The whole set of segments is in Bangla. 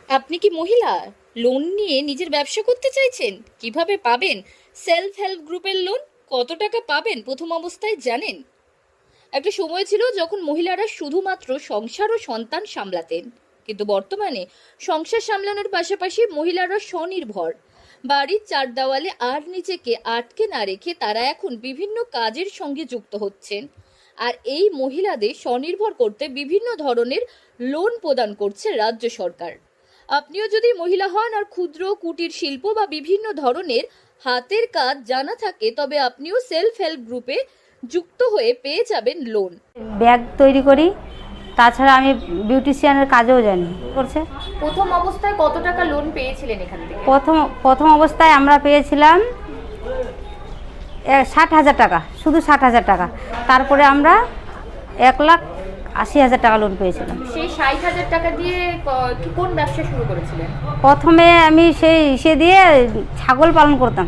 আপনি কি মহিলা? লোন নিয়ে নিজের ব্যবসা করতে চাইছেন? কিভাবে পাবেন সেলফ হেল্প গ্রুপের লোন? কত টাকা পাবেন প্রথম অবস্থায় জানেন? একটা সময় ছিল যখন মহিলারা শুধুমাত্র সংসার ও সন্তান সামলাতেন, কিন্তু বর্তমানে সংসার সামলানোর পাশাপাশি মহিলারা স্বনির্ভর। বাড়ির চার দেওয়ালে আর নিজেকে আটকে না রেখে তারা এখন বিভিন্ন কাজের সঙ্গে যুক্ত হচ্ছেন। আর এই মহিলাদের স্বনির্ভর করতে বিভিন্ন ধরনের লোন প্রদান করছে রাজ্য সরকার। আপনিও যদি মহিলা হন আর ক্ষুদ্র কুটির শিল্প বা বিভিন্ন ধরনের হাতের কাজ জানা থাকে, তবে আপনিও সেলফ হেল্প গ্রুপে যুক্ত হয়ে পেয়ে যাবেন লোন। ব্যাগ তৈরি করি, তাছাড়া আমি বিউটিশিয়ানের কাজেও জানি করছে। প্রথম অবস্থায় কত টাকা লোন পেয়েছিলেন এখান থেকে? প্রথম অবস্থায় আমরা পেয়েছিলাম 60,000 টাকা, শুধু 60,000 টাকা। তারপরে আমরা 1,80,000 টাকা লোন পেয়েছিলাম। সেই 60,000 টাকা দিয়ে কোন ব্যবসা শুরু করেছিলেন? প্রথমে আমি সে দিয়ে ছাগল পালন করতাম।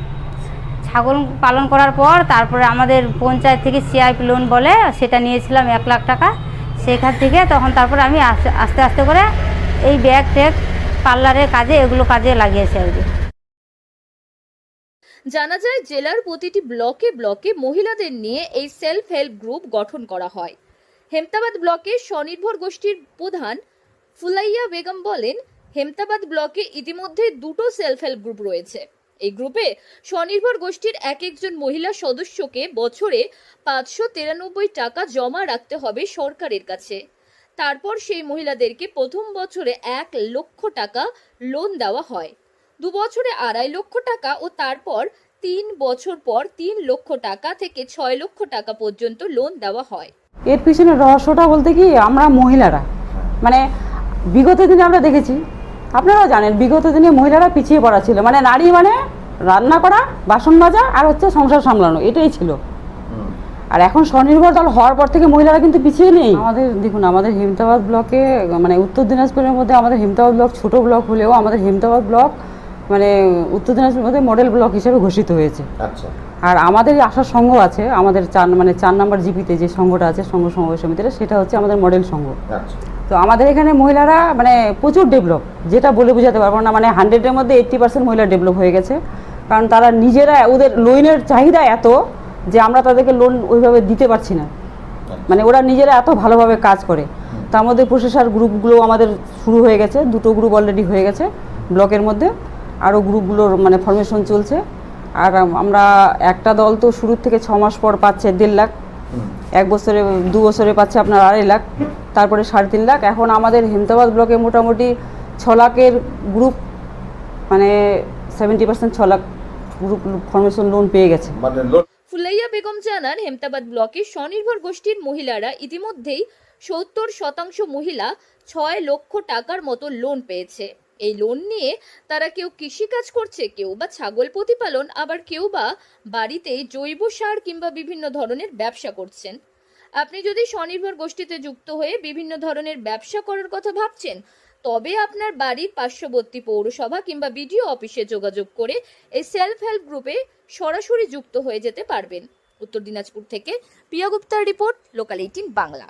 ছাগল পালন করার পর তারপরে আমাদের পঞ্চায়েত থেকে সিআইপি লোন বলে, সেটা নিয়েছিলাম 1,00,000 টাকা। সেখান থেকে তখন তারপরে আমি আস্তে আস্তে করে এই ব্যাগ ট্যাগ পার্লারের কাজে এগুলো কাজে লাগিয়েছি আর কি। জানা যায় জেলার প্রতিটি ব্লকে ব্লকে মহিলাদের নিয়ে এই সেলফ হেল্প গ্রুপ গঠন করা হয়। হেমতাবাদ ব্লকের স্বনির্ভর গোষ্ঠীর প্রধান ফুলাইয়া বেগম বলেন, হেমতাবাদ ব্লকে ইতিমধ্যে 2টো সেলফ হেল্প গ্রুপ রয়েছে। এই গ্রুপে স্বনির্ভর গোষ্ঠীর এক একজন মহিলা সদস্যকে বছরে 593 টাকা জমা রাখতে হবে সরকারের কাছে। তারপর সেই মহিলাদেরকে প্রথম বছরে 1,00,000 টাকা লোন দেওয়া হয়, 2 বছরে 2.5 লক্ষ টাকা ও তারপর 3 বছর পর 3 লক্ষ টাকা থেকে 6 লক্ষ টাকা পর্যন্ত লোন দেওয়া হয়। এর পিছনে রহস্যটা বলতে কি, আমরা মহিলারা মানে বিগত দিনে আমরা দেখেছি, আপনারাও জানেন, বিগত দিনে মহিলারা পিছিয়ে পড়া ছিল। মানে নারী মানে রান্না করা, বাসন মাজা আর হচ্ছে সংসার সামলানো, এটাই ছিল। আর এখন স্বনির্ভর দল হওয়ার পর থেকে মহিলারা কিন্তু পিছিয়ে নেই। আমাদের দেখুন, আমাদের হেমতাবাদ ব্লকে মানে উত্তর দিনাজপুরের মধ্যে আমাদের হেমতাবাদ ব্লক ছোট ব্লক হলেও আমাদের হেমতাবাদ ব্লক মানে উত্তর দিনাজপুরের মধ্যে মডেল ব্লক হিসেবে ঘোষিত হয়েছে। আচ্ছা। আর আমাদের আশার সংঘ আছে, আমাদের 4 নম্বর জিপিতে যে সংঘটা আছে, সংঘ সমবায় সমিতিটা, সেটা হচ্ছে আমাদের মডেল সংঘ। আচ্ছা। তো আমাদের এখানে মহিলারা মানে প্রচুর ডেভেলপ, যেটা বলে বোঝাতে পারবো না। মানে 100-এর মধ্যে 80% মহিলা ডেভেলপ হয়ে গেছে। কারণ তারা নিজেরা, ওদের লোনের চাহিদা এত যে আমরা তাদেরকে লোন ওইভাবে দিতে পারছি না। মানে ওরা নিজেরা এত ভালোভাবে কাজ করে। তার মধ্যে প্রসেসর গ্রুপগুলো আমাদের শুরু হয়ে গেছে, 2টো গ্রুপ অলরেডি হয়ে গেছে ব্লকের মধ্যে। আরও গ্রুপগুলোর মানে ফরমেশন চলছে। আর আমরা একটা দল তো শুরুর থেকে 6 মাস পর পাচ্ছে 1.5 লাখ, 1 বছরে 2 বছরে পাচ্ছে আপনার 2.5 লাখ, তারপরে 3.5 লাখ। এখন আমাদের হেমতাবাদ ব্লকে মোটামুটি 6 লাখের গ্রুপ, মানে 70% 6 লাখ গ্রুপ ফরমেশন লোন পেয়ে গেছে। ফুলাইয়া বেগম জানান, হেমতাবাদ ব্লকের স্বনির্ভর গোষ্ঠীর মহিলারা ইতিমধ্যেই 70% মহিলা 6 লক্ষ টাকার মতো লোন পেয়েছে। এই লোন নিয়ে তারা কেউ কৃষিকাজ করছে, কেউ বা ছাগল প্রতিপালন, আবার কেউ বা বাড়িতে জৈব সার কিংবা বিভিন্ন ধরনের ব্যবসা করছেন। আপনি যদি স্বনির্ভর গোষ্ঠীতে যুক্ত হয়ে বিভিন্ন ধরনের ব্যবসা করার কথা ভাবছেন, তবে আপনার বাড়ির পার্শ্ববর্তী পৌরসভা কিংবা বিডিও অফিসে যোগাযোগ করে এই সেলফ হেল্প গ্রুপে সরাসরি যুক্ত হয়ে যেতে পারবেন। উত্তর দিনাজপুর থেকে প্রিয়া গুপ্তার রিপোর্ট, লোকাল 18 বাংলা।